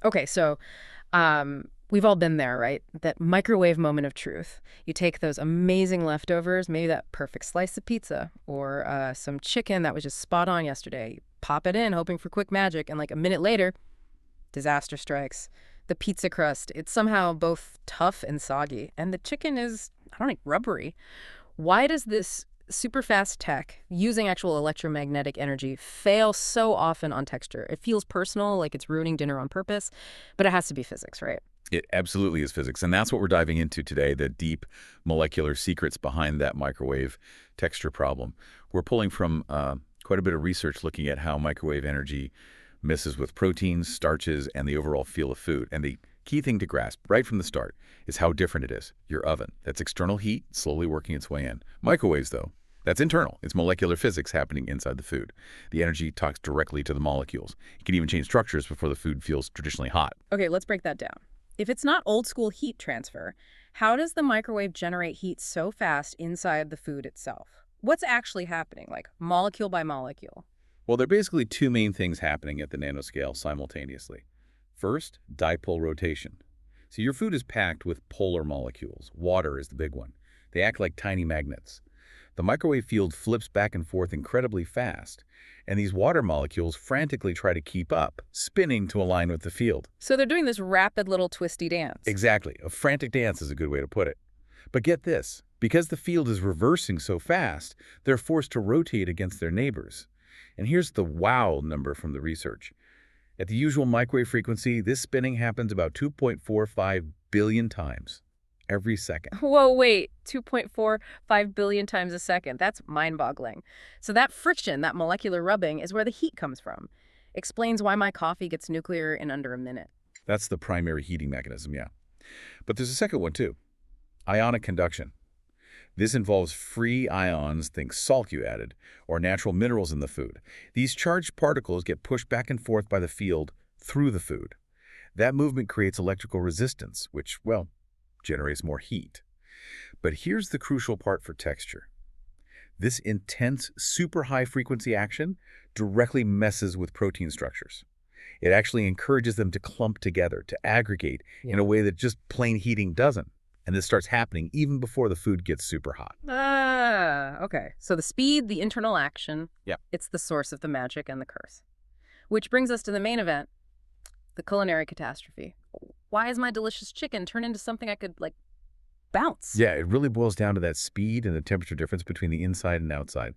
Okay, so we've all been there, right? That microwave moment of truth. You take those amazing leftovers, maybe that perfect slice of pizza or some chicken that was just spot on yesterday. You pop it in, hoping for quick magic, and like a minute later, disaster strikes. The pizza crust, it's somehow both tough and soggy, and the chicken is, I don't know, rubbery. Why does this super fast tech using actual electromagnetic energy fail so often on texture? It feels personal, like it's ruining dinner on purpose, but it has to be physics, right? It absolutely is physics, and that's what we're diving into today, the deep molecular secrets behind that microwave texture problem. We're pulling from quite a bit of research looking at how microwave energy messes with proteins, starches, and the overall feel of food. And the key thing to grasp right from the start is how different it is. Your oven, that's external heat slowly working its way in. Microwaves, though, that's internal. It's molecular physics happening inside the food. The energy talks directly to the molecules. It can even change structures before the food feels traditionally hot. Okay, let's break that down. If it's not old school heat transfer, how does the microwave generate heat so fast inside the food itself? What's actually happening, like molecule by molecule? Well, there are basically two main things happening at the nanoscale simultaneously. First, dipole rotation. So your food is packed with polar molecules. Water is the big one. They act like tiny magnets. The microwave field flips back and forth incredibly fast, and these water molecules frantically try to keep up, spinning to align with the field. So they're doing this rapid little twisty dance. Exactly. A frantic dance is a good way to put it. But get this. Because the field is reversing so fast, they're forced to rotate against their neighbors. And here's the wow number from the research. At the usual microwave frequency, this spinning happens about 2.45 billion times every second. Whoa, wait, 2.45 billion times a second. That's mind-boggling. So that friction, that molecular rubbing, is where the heat comes from. Explains why my coffee gets nuclear in under a minute. That's the primary heating mechanism, yeah. But there's a second one, too. Ionic conduction. This involves free ions, think salt you added, or natural minerals in the food. These charged particles get pushed back and forth by the field through the food. That movement creates electrical resistance, which, well, generates more heat. But here's the crucial part for texture. This intense, super high-frequency action directly messes with protein structures. It actually encourages them to clump together, to aggregate in a way that just plain heating doesn't. And this starts happening even before the food gets super hot. Ah, okay. So the speed, the internal action, Yeah. it's the source of the magic and the curse. Which brings us to the main event, the culinary catastrophe. Why is my delicious chicken turn into something I could, like, bounce? Yeah, it really boils down to that speed and the temperature difference between the inside and outside.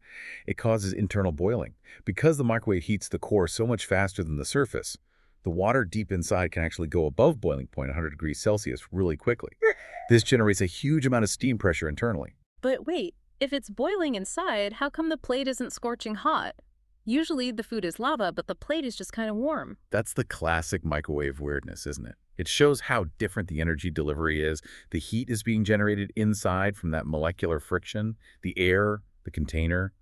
It causes internal boiling. Because the microwave heats the core so much faster than the surface, the water deep inside can actually go above boiling point, 100 degrees Celsius, really quickly. This generates a huge amount of steam pressure internally. But wait, if it's boiling inside, how come the plate isn't scorching hot? Usually the food is lava, but the plate is just kind of warm. That's the classic microwave weirdness, isn't it? It shows how different the energy delivery is. The heat is being generated inside from that molecular friction, the air, the container.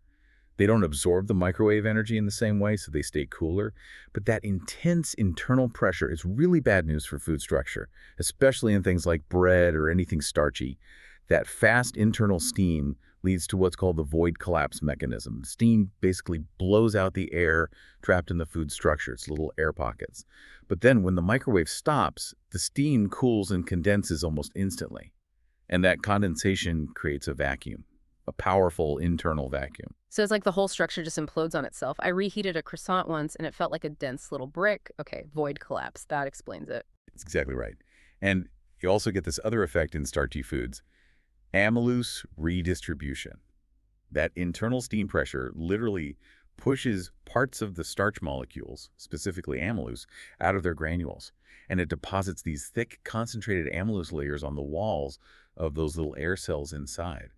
They don't absorb the microwave energy in the same way, so they stay cooler. But that intense internal pressure is really bad news for food structure, especially in things like bread or anything starchy. That fast internal steam leads to what's called the void collapse mechanism. Steam basically blows out the air trapped in the food structure. It's little air pockets. But then when the microwave stops, the steam cools and condenses almost instantly. And that condensation creates a vacuum, a powerful internal vacuum. So it's like the whole structure just implodes on itself. I reheated a croissant once and it felt like a dense little brick. Okay, void collapse. That explains it. It's exactly right. And you also get this other effect in starchy foods. Amylose redistribution. That internal steam pressure literally pushes parts of the starch molecules, specifically amylose, out of their granules. And it deposits these thick, concentrated amylose layers on the walls of those little air cells inside.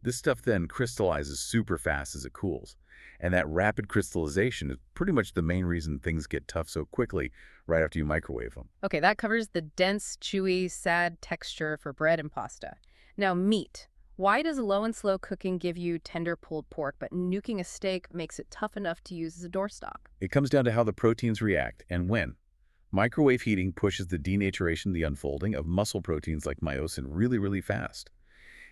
This stuff then crystallizes super fast as it cools. And that rapid crystallization is pretty much the main reason things get tough so quickly right after you microwave them. Okay, that covers the dense, chewy, sad texture for bread and pasta. Now, meat. Why does low and slow cooking give you tender pulled pork, but nuking a steak makes it tough enough to use as a doorstop? It comes down to how the proteins react and when. Microwave heating pushes the denaturation, the unfolding of muscle proteins like myosin really, really fast.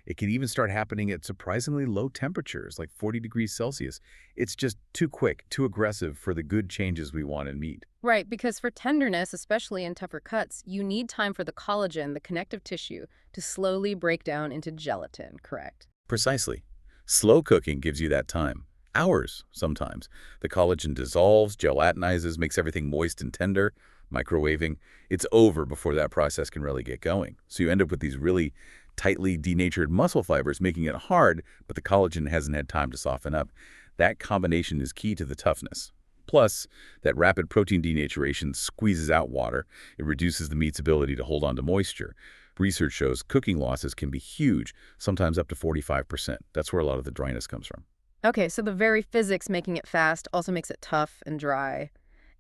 It can even start happening at surprisingly low temperatures, like 40 degrees Celsius. It's just too quick, too aggressive for the good changes we want in meat. Right, because for tenderness, especially in tougher cuts, you need time for the collagen, the connective tissue, to slowly break down into gelatin, correct? Precisely. Slow cooking gives you that time. Hours, sometimes. The collagen dissolves, gelatinizes, makes everything moist and tender. Microwaving, it's over before that process can really get going. So you end up with these really tightly denatured muscle fibers, making it hard, but the collagen hasn't had time to soften up. That combination is key to the toughness. Plus, that rapid protein denaturation squeezes out water. It reduces the meat's ability to hold on to moisture. Research shows cooking losses can be huge, sometimes up to 45%. That's where a lot of the dryness comes from. Okay, so the very physics making it fast also makes it tough and dry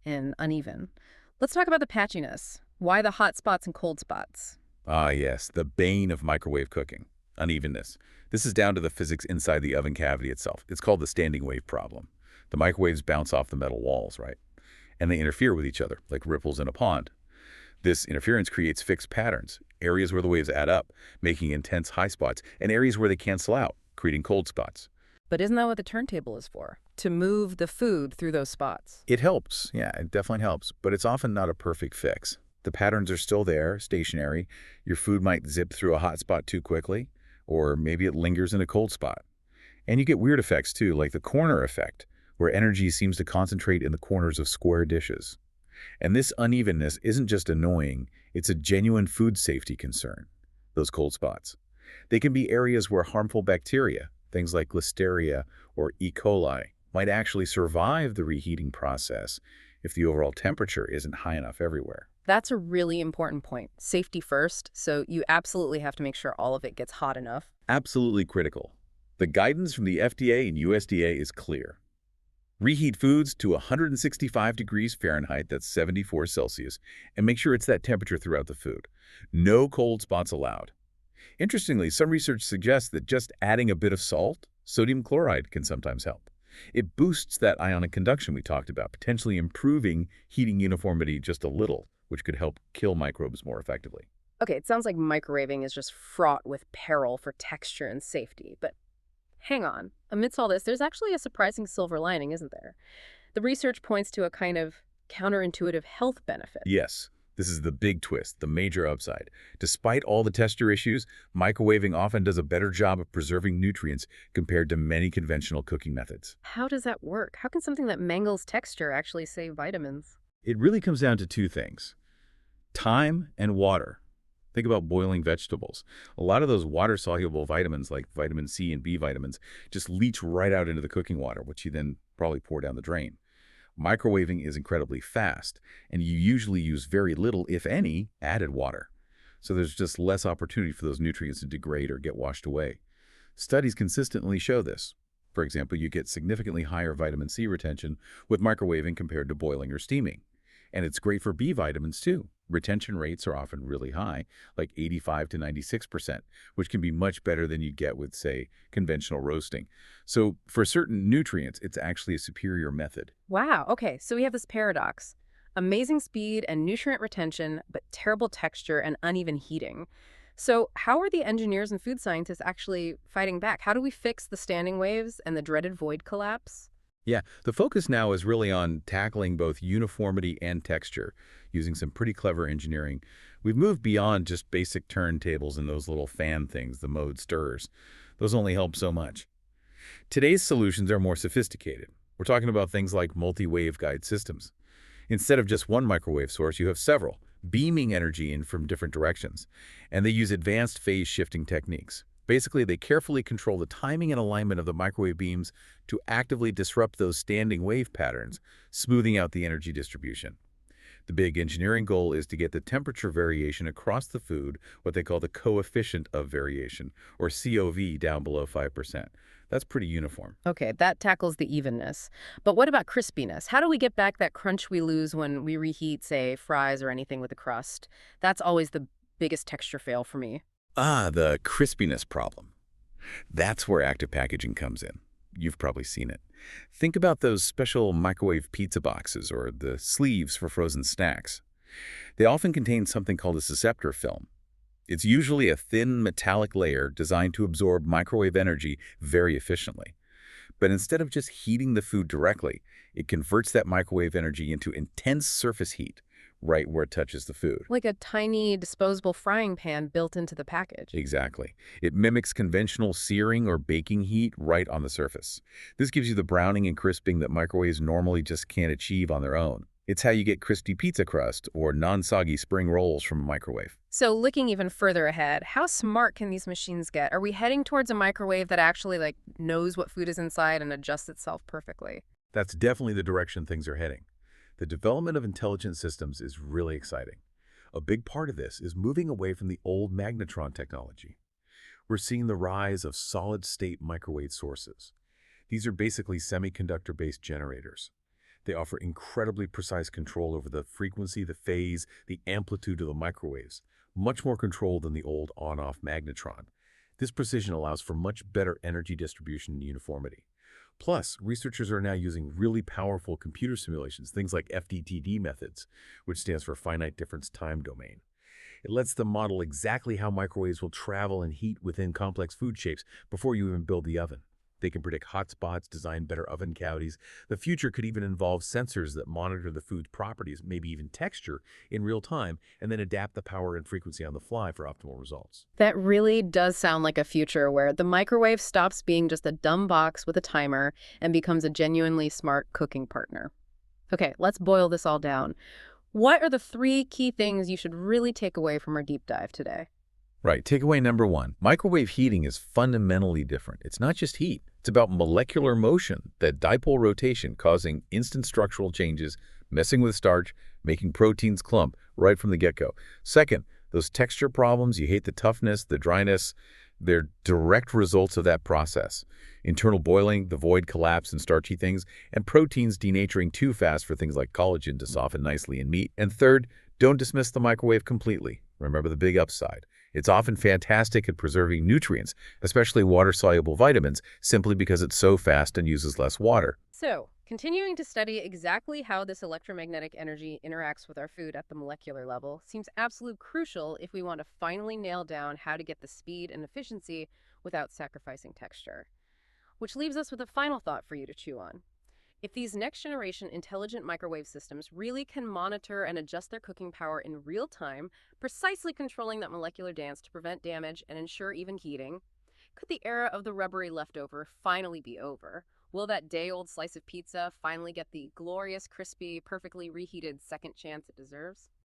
and uneven. Let's talk about the patchiness. Why the hot spots and cold spots? Ah, yes, the bane of microwave cooking, unevenness. This is down to the physics inside the oven cavity itself. It's called the standing wave problem. The microwaves bounce off the metal walls, right? And they interfere with each other, like ripples in a pond. This interference creates fixed patterns, areas where the waves add up, making intense high spots, and areas where they cancel out, creating cold spots. But isn't that what the turntable is for? To move the food through those spots. It helps, yeah, it definitely helps, but it's often not a perfect fix. The patterns are still there, stationary. Your food might zip through a hot spot too quickly, or maybe it lingers in a cold spot. And you get weird effects too, like the corner effect, where energy seems to concentrate in the corners of square dishes. And this unevenness isn't just annoying, it's a genuine food safety concern, those cold spots. They can be areas where harmful bacteria, things like Listeria or E. coli, might actually survive the reheating process if the overall temperature isn't high enough everywhere. That's a really important point. Safety first, so you absolutely have to make sure all of it gets hot enough. Absolutely critical. The guidance from the FDA and USDA is clear. Reheat foods to 165 degrees Fahrenheit, that's 74 Celsius, and make sure it's that temperature throughout the food. No cold spots allowed. Interestingly, some research suggests that just adding a bit of salt, sodium chloride, can sometimes help. It boosts that ionic conduction we talked about, potentially improving heating uniformity just a little, which could help kill microbes more effectively. Okay, it sounds like microwaving is just fraught with peril for texture and safety, but hang on. Amidst all this, there's actually a surprising silver lining, isn't there? The research points to a kind of counterintuitive health benefit. Yes, this is the big twist, the major upside. Despite all the texture issues, microwaving often does a better job of preserving nutrients compared to many conventional cooking methods. How does that work? How can something that mangles texture actually save vitamins? It really comes down to two things: time and water. Think about boiling vegetables. A lot of those water-soluble vitamins, like vitamin C and B vitamins, just leach right out into the cooking water, which you then probably pour down the drain. Microwaving is incredibly fast, and you usually use very little, if any, added water. So there's just less opportunity for those nutrients to degrade or get washed away. Studies consistently show this. For example, you get significantly higher vitamin C retention with microwaving compared to boiling or steaming. And it's great for B vitamins too. Retention rates are often really high, like 85 to 96%, which can be much better than you'd get with, say, conventional roasting. So for certain nutrients, it's actually a superior method. Wow, okay, so we have this paradox. Amazing speed and nutrient retention, but terrible texture and uneven heating. So how are the engineers and food scientists actually fighting back? How do we fix the standing waves and the dreaded void collapse? Yeah, the focus now is really on tackling both uniformity and texture, using some pretty clever engineering. We've moved beyond just basic turntables and those little fan things, the mode stirrers. Those only help so much. Today's solutions are more sophisticated. We're talking about things like multi-waveguide systems. Instead of just one microwave source, you have several, beaming energy in from different directions. And they use advanced phase shifting techniques. Basically, they carefully control the timing and alignment of the microwave beams to actively disrupt those standing wave patterns, smoothing out the energy distribution. The big engineering goal is to get the temperature variation across the food, what they call the coefficient of variation, or COV, down below 5%. That's pretty uniform. Okay, that tackles the evenness. But what about crispiness? How do we get back that crunch we lose when we reheat, say, fries or anything with a crust? That's always the biggest texture fail for me. Ah, the crispiness problem. That's where active packaging comes in. You've probably seen it. Think about those special microwave pizza boxes or the sleeves for frozen snacks. They often contain something called a susceptor film. It's usually a thin metallic layer designed to absorb microwave energy very efficiently. But instead of just heating the food directly, it converts that microwave energy into intense surface heat right where it touches the food. Like a tiny disposable frying pan built into the package. Exactly. It mimics conventional searing or baking heat right on the surface. This gives you the browning and crisping that microwaves normally just can't achieve on their own. It's how you get crispy pizza crust or non-soggy spring rolls from a microwave. So looking even further ahead, how smart can these machines get? Are we heading towards a microwave that actually knows what food is inside and adjusts itself perfectly? That's definitely the direction things are heading. The development of intelligent systems is really exciting. A big part of this is moving away from the old magnetron technology. We're seeing the rise of solid-state microwave sources. These are basically semiconductor-based generators. They offer incredibly precise control over the frequency, the phase, the amplitude of the microwaves, much more control than the old on-off magnetron. This precision allows for much better energy distribution and uniformity. Plus, researchers are now using really powerful computer simulations, things like FDTD methods, which stands for finite difference time domain. It lets them model exactly how microwaves will travel and heat within complex food shapes before you even build the oven. They can predict hotspots, design better oven cavities. The future could even involve sensors that monitor the food's properties, maybe even texture, in real time, and then adapt the power and frequency on the fly for optimal results. That really does sound like a future where the microwave stops being just a dumb box with a timer and becomes a genuinely smart cooking partner. Okay, let's boil this all down. What are the three key things you should really take away from our deep dive today? Right, takeaway number one, microwave heating is fundamentally different. It's not just heat. It's about molecular motion, that dipole rotation causing instant structural changes, messing with starch, making proteins clump right from the get-go. Second, those texture problems, you hate the toughness, the dryness, they're direct results of that process. Internal boiling, the void collapse and starchy things, and proteins denaturing too fast for things like collagen to soften nicely in meat. And third, don't dismiss the microwave completely. Remember the big upside. It's often fantastic at preserving nutrients, especially water-soluble vitamins, simply because it's so fast and uses less water. So, continuing to study exactly how this electromagnetic energy interacts with our food at the molecular level seems absolutely crucial if we want to finally nail down how to get the speed and efficiency without sacrificing texture. Which leaves us with a final thought for you to chew on. If these next-generation intelligent microwave systems really can monitor and adjust their cooking power in real time, precisely controlling that molecular dance to prevent damage and ensure even heating, could the era of the rubbery leftover finally be over? Will that day-old slice of pizza finally get the glorious, crispy, perfectly reheated second chance it deserves?